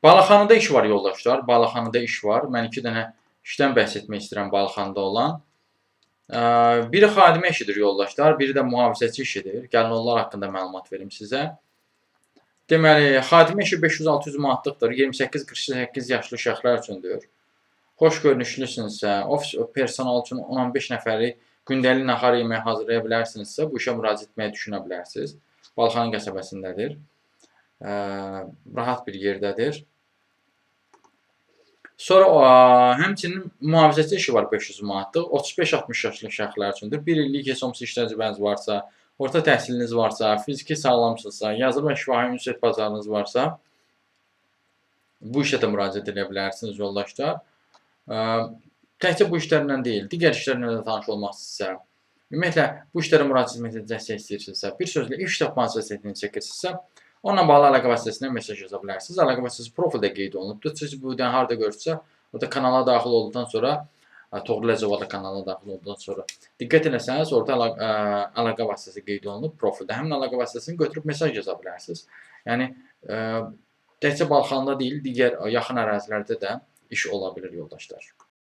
Balaxanıda iş var yoldaşlar. Balaxanıda iş var. Mən 2 dənə işdən bəhs etmək istəyirəm Balaxanıda olan. Biri xadimə işidir yoldaşlar, biri də mühafizəçi işidir. Gəlin onlar haqqında məlumat verim sizə. Deməli, xadimə işi 500-600 manatlıqdır. 28-48 yaşlı şəxslər üçündür. Xoş görünüşlüsünüzsə, ofis personal üçün 10-15 nəfəri gündəlik nahar yeməyi hazırlaya bilərsinizsə, bu işə müraciət etməyi düşünə bilərsiniz. Balaxanı qəsəbəsindədir. Rahat bir yerdədir. Sonra həmçinin mühafizəçi işi var 500 manatlıq. 35-60 yaşlı şəxslər üçündür. 1 illik heç olmasa iş təcrübəniz varsa, orta təhsiliniz varsa, fiziki sağlamsınızsa, yazılı və şifahi ünsiyyət bacarığınız varsa, bu işə də müraciət edə bilərsiniz yoldaşlar. Təkcə bu işlərlə deyil, digər işlərlə də tanış olmaq istəyirsə, ümumiyyətlə bu işlərə müraciət edəcək istəyirsinizsə, bir sözlə iş tapmaq vəsiyyətini çəkirsinizsə, onunla bağlı əlaqə vasitəsindən mesaj yaza bilərsiniz. Əlaqə vasitəsi profildə qeyd olunubdur. Siz bu videonu harda görürsə, orada kanala daxil olduqdan sonra, Toğrul Əcəvada kanalına daxil olduqdan sonra diqqət eləsəniz, orada əlaqə vasitəsi qeyd olunub profildə. Həmin əlaqə vasitəsini götürüb mesaj yaza bilərsiniz. Yəni, təkcə Balaxanıda deyil, digər yaxın ərazilərdə də iş ola bilir yoldaşlar.